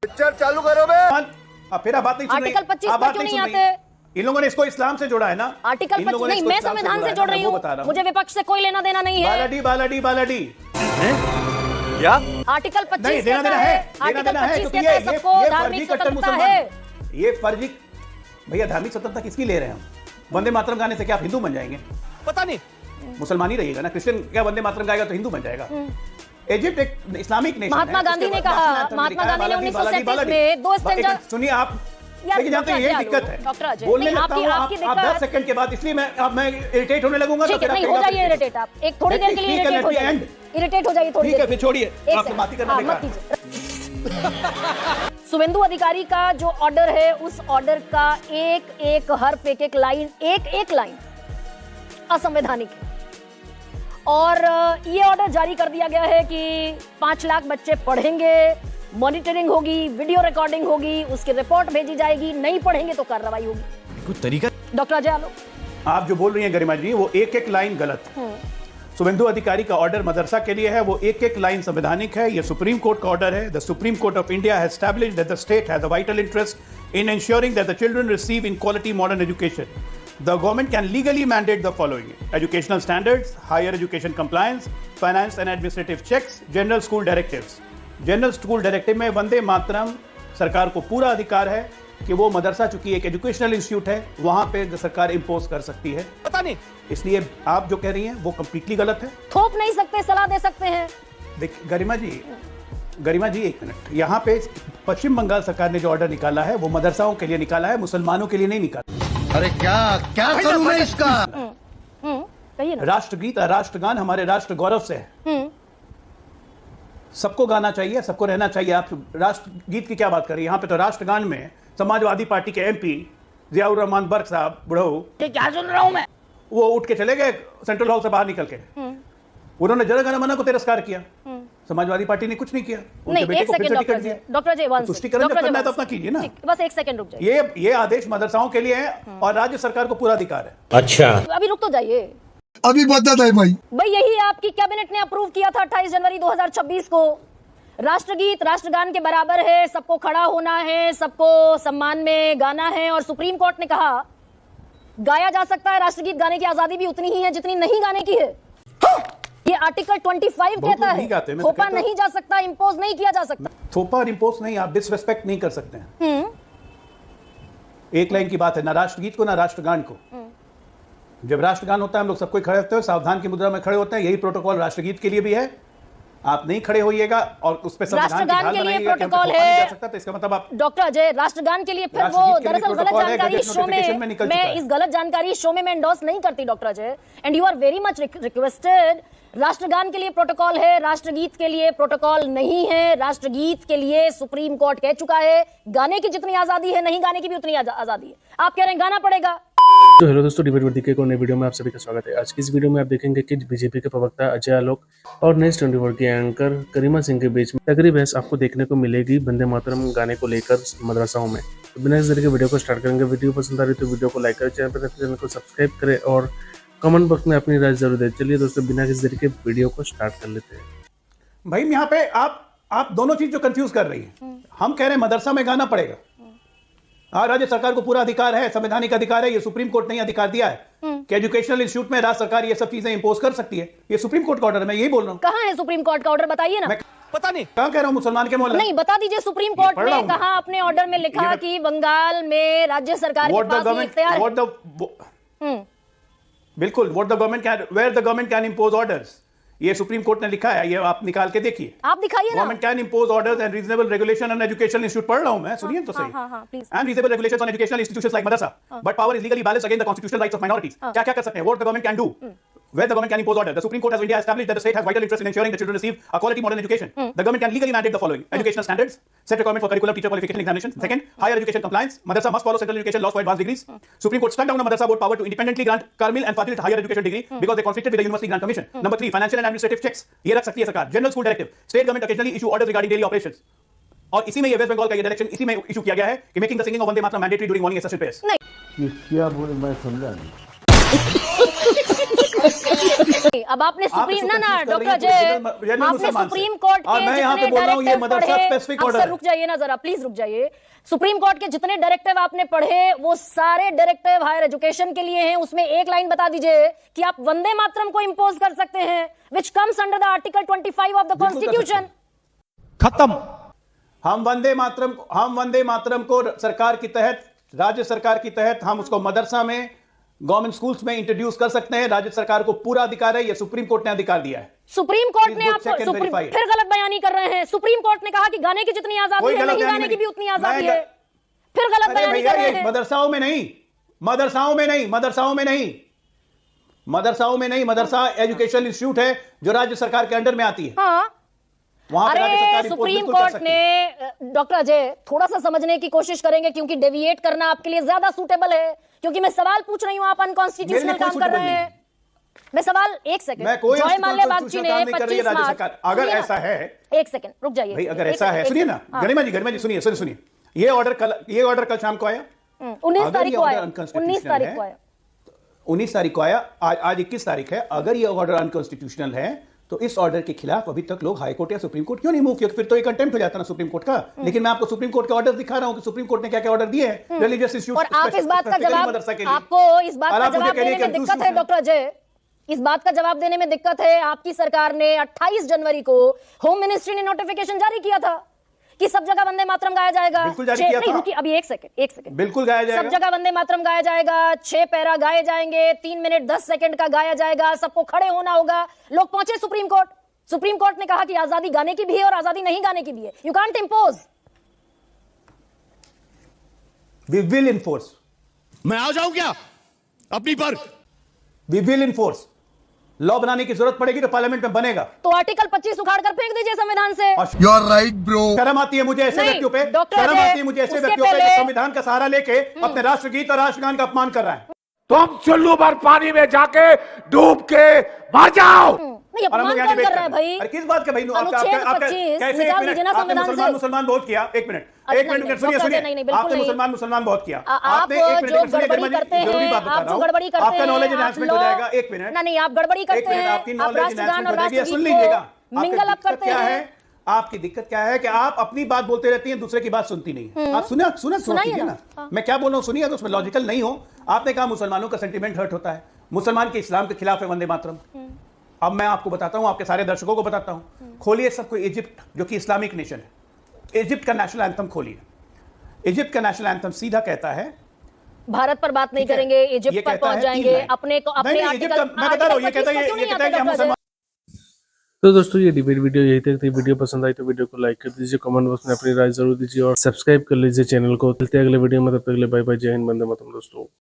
Picture चालू करो बे। फिर आप बात नहीं सुन रही। आर्टिकल 25 पर क्यों नहीं आते? इन लोगों ने इसको इस्लाम से जोड़ा है ना। आर्टिकल 25 नहीं, मैं संविधान से जोड़ रही हूँ, मुझे विपक्ष से कोई लेना देना नहीं है। बालाडी क्या आर्टिकल 25 नहीं देना देना है, आर्टिकल 25 क्योंकि कहता है सबको धार्मिक स्वतंत्रता है। ये फर्जी भैया धार्मिक स्वतंत्रता किसकी ले रहे हैं हम? वंदे मातरम गाने से क्या आप हिंदू बन जाएंगे? पता नहीं, मुसलमान ही रहिएगा ना। क्रिश्चियन क्या वंदे मातरम गाएगा तो हिंदू बन जाएगा? इजिप्ट एक इस्लामिक नेशन है। महात्मा गांधी ने कहा, महात्मा गांधी ने 1937 में 2 स्टैंजा। सुनिए आप लेकिन जानते हैं ये दिक्कत है, बोलने लगता हूं आप 10 सेकंड के बाद, इसलिए मैं इरिटेट होने लगूंगा। ठीक है, नहीं हो जाइए इरिटेट आप, एक थोड़ी देर के लिए इरिटेट हो जाइए, इरिटेट हो जाइए थोड़ी देर। ठीक है फिर छोड़िए, आपसे बात ही करना बेकार। शुभेंदु अधिकारी का जो ऑर्डर है, उस ऑर्डर का एक एक हर्फ, एक एक लाइन, एक लाइन असंवैधानिक है। और ये ऑर्डर जारी कर दिया गया है कि 5 लाख बच्चे पढ़ेंगे, मॉनिटरिंग होगी, वीडियो रिकॉर्डिंग होगी, उसकी रिपोर्ट भेजी जाएगी, नहीं पढ़ेंगे तो कार्रवाई होगी। कुछ तरीका। डॉक्टर अजय आलोक, आप जो बोल रही हैं गरिमा जी, वो एक लाइन गलत है। शुभेंदु अधिकारी का ऑर्डर मदरसा के लिए है, वो एक लाइन संवैधानिक है। ये सुप्रीम कोर्ट का ऑर्डर है। The supreme court of India has established that the state has a vital interest in ensuring that the children receive in quality modern education. The government can legally mandate the following: educational standards, higher education compliance, finance and administrative checks, general school directives. General school directive में वंदे मातरम सरकार को पूरा अधिकार है कि वो मदरसा, चूंकि एक एजुकेशनल इंस्टीट्यूट है, वहां पे सरकार इंपोज कर सकती है। पता नहीं, इसलिए आप जो कह रही हैं वो कंप्लीटली गलत है। थोप नहीं सकते, सलाह दे सकते हैं। देखिए गरिमा जी एक मिनट, यहाँ पे पश्चिम बंगाल सरकार ने जो ऑर्डर निकाला है वो मदरसाओं के लिए निकाला है, मुसलमानों के लिए नहीं निकाला। अरे क्या करूं मैं इसका? कहिए ना। राष्ट्रगीत, राष्ट्रगान हमारे राष्ट्र गौरव से है, सबको गाना चाहिए, सबको रहना चाहिए। आप राष्ट्रगीत की क्या बात करें? यहाँ पे तो राष्ट्रगान में समाजवादी पार्टी के एमपी जियाउर रहमान बर्क साहब बुढ़ऊ, क्या सुन रहा हूं मैं, वो उठ के चले गए सेंट्रल हॉल से बाहर निकल के। उन्होंने जनगणमन को तिरस्कार किया, समाजवादी पार्टी ने कुछ नहीं किया। नहीं, एक सेकंड डॉक्टर अजय, तुष्टिकरण जब करना है तो अपना कीजिए ना। बस एक सेकंड रुक जाइए। ये आदेश मदरसाओं के लिए है और राज्य सरकार को पूरा अधिकार है। अच्छा, अभी रुक तो जाइए, अभी बता दे भाई यही आपकी कैबिनेट ने अप्रूव किया था 28 जनवरी 2026 को। राष्ट्रगीत राष्ट्रगान के बराबर है, सबको खड़ा होना है, सबको सम्मान में गाना है। और सुप्रीम कोर्ट ने कहा गाया जा सकता है, राष्ट्रगीत गाने की आजादी भी उतनी ही है जितनी नहीं गाने की है। ये आर्टिकल 25 कहता है थोपा नहीं जा सकता, इंपोज नहीं किया जा सकता। थोपा और इंपोज नहीं, आप डिसरेस्पेक्ट नहीं कर सकते हैं। एक लाइन की बात है, ना राष्ट्रगीत को ना राष्ट्रगान को। जब राष्ट्रगान होता है हम लोग सबको खड़े होते हैं, सावधान की मुद्रा में खड़े होते हैं। यही प्रोटोकॉल राष्ट्रगीत के लिए भी है। आप नहीं खड़े होइएगा और उस पे राष्ट्रगान के लिए प्रोटोकॉल है, तो इसका मतलब आप डॉक्टर अजय राष्ट्रगान के लिए, फिर वो दरअसल गलत जानकारी शो में, मैं इस गलत जानकारी शो में मैं एंडोर्स नहीं करती doctor Ajay, and you are very much requested. राष्ट्रगान के लिए प्रोटोकॉल है, राष्ट्रगीत के लिए प्रोटोकॉल नहीं है। राष्ट्रगीत के लिए सुप्रीम कोर्ट कह चुका है गाने की जितनी आजादी है, नहीं गाने की भी उतनी आजादी है। आप कह रहे हैं गाना पड़ेगा। तो हेलो दोस्तों, डिबेट वर्दी के एक और नई वीडियो में आप सभी का स्वागत है। आज की इस वीडियो में आप देखेंगे कि बीजेपी के प्रवक्ता अजय आलोक और न्यूज़ 24 की एंकर गरिमा सिंह के बीच में तगड़ी बहस आपको देखने को मिलेगी वंदे मातरम गाने को लेकर मदरसाओं में। तो बिना इस तरीके वीडियो को स्टार्ट करेंगे। वीडियो पसंद आ रही तो वीडियो को लाइक करें, चैनल को सब्सक्राइब करें और कमेंट बॉक्स में अपनी राय जरूर दें। चलिए दोस्तों, बिना किसी तरीके वीडियो को स्टार्ट कर लेते हैं। भाई यहाँ पे आप दोनों चीज जो कंफ्यूज कर रही हैं। हम कह रहे हैं मदरसा में गाना पड़ेगा। राज्य सरकार को पूरा अधिकार है, संवैधानिक अधिकार है। ये सुप्रीम कोर्ट ने अधिकार दिया है कि एजुकेशनल इंस्टीट्यूट में राज्य सरकार ये सब चीजें इंपोज कर सकती है। ये सुप्रीम कोर्ट का ऑर्डर है, मैं यही बोल रहा हूँ। कहाँ है सुप्रीम कोर्ट का ऑर्डर, बताइए ना। पता नहीं, क्या कह रहा हूँ, मुसलमान के मोहल्ले नहीं, बता दीजिए। सुप्रीम कोर्ट ने कहा अपने ऑर्डर में लिखा कि बंगाल में राज्य सरकार के पास इख्तियार है। बिल्कुल, what the government can, where the government can impose orders, ये सुप्रीम कोर्ट ने लिखा है। ये आप निकाल के देखिए, आप दिखाइए ना। Government can impose orders and reasonable regulation on educational institute, पढ़ रहा हूं मैं, सुनिए तो सही। And reasonable regulations on educational institutions like Madrasa, but power is legally balanced against the constitutional rights of minorities. क्या क्या कर सकते हैं, what the government can do, where the government can impose order. The Supreme Court of India established that the state has vital interest in ensuring that children receive a quality modern education. The government can legally mandate the following: educational standards, set requirements for curriculum, teacher qualification examinations. Second, higher education compliance. Madrasa must follow central education laws for advanced degrees. Supreme Court struck down the Madrasa board power to independently grant Carmel and Fadil higher education degree because they conflicted with the University Grant Commission. Number 3, financial and administrative checks. ये रख सकती है सरकार. General school directive. State government occasionally issue orders regarding daily operations. और इसी में ये waste Bengal का ये डायरेक्शन इसी में इशू किया गया है कि making the singing of Vande Mataram mandatory during morning assembly prayers. क्या बोले, मैं समझा नहीं। अब आपने सुप्रीम ना confuse कर डॉक्टर रही हैं अजय, पूरे जनरल आपने मुसलमान से। सुप्रीम कोर्ट और के मैं यहाँ पे जितने बोल रहा हूँ, ये डायरेक्टिव मदरसा पढ़े, स्पेसिफिक अब ऑर्डर सर है। रुक जाइए ना जरा, प्लीज रुक जाइए। सुप्रीम कोर्ट के जितने डायरेक्टिव आपने पढ़े वो सारे डायरेक्टिव हायर एजुकेशन के लिए हैं। उसमें एक लाइन बता दीजिए कि आप वंदे मातरम को इंपोज कर सकते हैं, which comes under the article 25 of the constitution. खत्म। हम वंदे मातरम को सरकार की तहत, राज्य सरकार की तहत हम उसको मदरसा में, गवर्नमेंट स्कूल्स में इंट्रोड्यूस कर सकते हैं। राज्य सरकार को पूरा अधिकार है, ये सुप्रीम कोर्ट ने अधिकार दिया है। सुप्रीम कोर्ट Please ने go आपको check and verify it. फिर गलत बयानी कर रहे हैं। सुप्रीम कोर्ट ने कहा कि गाने की जितनी आजादी कोई है गलत नहीं बयानी गाने की नहीं। भी उतनी आजादी मैं- है। फिर गलत अरे बयानी भैया, कर रहे ये हैं। मदरसाओं में नहीं, मदरसा एजुकेशन इंस्टीट्यूट है जो राज्य सरकार के अंडर में आती है। हाँ, वहां पे राज्य सरकार अरे impose सुप्रीम बिल्कुल कर कोर्ट सकती है। ने डॉक्टर अजय थोड़ा सा समझने की कोशिश करेंगे, क्योंकि डेविएट करना आपके लिए ज्यादा सूटेबल है। क्योंकि मैं सवाल पूछ रही हूं, आप मेरे अनकॉन्स्टिट्यूशनल लिए कोई काम कर रहे suitable हैं। मैं सवाल एक सेकंड, मैं कोई जॉय माल्या बागची constitutional ने काम नहीं कर रही है 25 राज्य मार्च, सरकार। अगर सुनिए ना, ऐसा है, एक सेकंड रुक जाइए भाई, अगर एक ऐसा सेकंड, है, एक सुनिए ना, सेकंड, हाँ। गरिमा जी सुनिए। ये ऑर्डर कल शाम को आया, 19 अगर तारीख ये को order आया, 19 unconstitutional तारीख है, को आया। 19 तारीख को आया, आज 21 तारीख है। अगर ये ऑर्डर अनकॉन्स्टिट्यूशनल है तो इस ऑर्डर के खिलाफ अभी तक लोग हाई कोर्ट या सुप्रीम कोर्ट क्यों नहीं मूव किया? फिर तो ये कंटेम्प्ट हो जाता ना सुप्रीम कोर्ट का। लेकिन मैं आपको सुप्रीम कोर्ट के ऑर्डर दिखा रहा हूं कि सुप्रीम कोर्ट ने क्या क्या ऑर्डर दिए हैं रिलीजियस इश्यूज। और आप इस बात का जवाब, आपको इस बात का जवाब देने में दिक्कत है डॉक्टर अजय, इस बात का जवाब देने में दिक्कत है। आपकी सरकार ने 28 जनवरी को होम मिनिस्ट्री ने नोटिफिकेशन जारी किया था कि सब जगह वंदे मातरम गाया जाएगा। बिल्कुल जारी किया था। रुकिए अभी एक सेकंड, बिल्कुल गाया जाएगा। सब जगह वंदे मातरम गाया जाएगा, 6 पैरा गाए जाएंगे, 3 मिनट 10 सेकंड का गाया जाएगा, सबको खड़े होना होगा। लोग पहुंचे सुप्रीम कोर्ट, सुप्रीम कोर्ट ने कहा कि आजादी गाने की भी है और आजादी नहीं गाने की भी है। You can't impose. We will enforce, मैं आ जाऊं क्या अपनी पर? We will enforce. लॉ बनाने की जरूरत पड़ेगी तो पार्लियामेंट में बनेगा। तो आर्टिकल 25 उखाड़ कर फेंक दीजिए संविधान से। You are right bro. शर्म आती है मुझे ऐसे नहीं, व्यक्तियों पे, डॉक्टर शर्म अजय, आती है मुझे ऐसे उसके व्यक्तियों पे पहले- जो संविधान का सहारा लेके अपने राष्ट्रगीत और राष्ट्रगान का अपमान कर रहा है। तुम चुल्लू भर पानी में जाके डूब के मर जाओ। नहीं, और हम अपमान लोग कौन यहाँ कर रहा है debate भाई? अरे किस बात का भाई? अनुच्छेद 25 कैसे? निकाल दीजिए ना संविधान से। मुसलमान बहुत किया। एक मिनट अच्छा, एक नहीं, मिनट नहीं, सुनिए नहीं, नहीं, बिल्कुल आपने नहीं। मुसलमान बहुत किया। आप आपने एक मिनट जो सुनिए, गड़बड़ी गरिमा जी, करते जरूरी हैं, बात बता आप रहा जो हूं। गड़बड़ी करते आपका हैं, नॉलेज आप एनहांसमेंट हो law- जाएगा। एक मिनट ना नहीं, आप गड़बड़ी एक करते मिनट, हैं, आपकी आप नॉलेज राष्ट्रगान एनहांसमेंट और हो जाएगी। सुन राष्ट्रगीत लीजिएगा, को मिंगल अप करते हैं। आपकी दिक्कत क्या है कि आप अपनी बात बोलते रहती हैं, दूसरे की बात सुनती नहीं। आप सुना सुनाइए कीजिए ना। ना, मैं क्या बोल रहा हूं सुनिए, तो उसमें लॉजिकल नहीं हो। आपने कहा मुसलमानों का सेंटीमेंट हर्ट होता है, मुसलमान के इस्लाम के खिलाफ है वंदे मातरम। अब मैं आपको बताता हूं, आपके सारे दर्शकों को बताता हूं। खोलिए सबको इजिप्ट, जो कि इस्लामिक नेशन है, इजिप्ट का नेशनल एंथम खोलिए। इजिप्ट का नेशनल एंथम सीधा कहता है, भारत पर बात नहीं करेंगे, इजिप्ट पर पहुंच जाएंगे। अपने को अपने आर्टिकल, मैं बता रहा हूं, ये कहता है कि हम मुसलमान। तो दोस्तों ये डिबेट वीडियो यही तक थी। वीडियो पसंद आई तो वीडियो को लाइक कर दीजिए, कमेंट बॉक्स में अपनी राय जरूर दीजिए और सब्सक्राइब कर लीजिए चैनल को। मिलते हैं अगले वीडियो में, तब तक के लिए बाय बाय, जय हिंद, वंदे मातरम दोस्तों।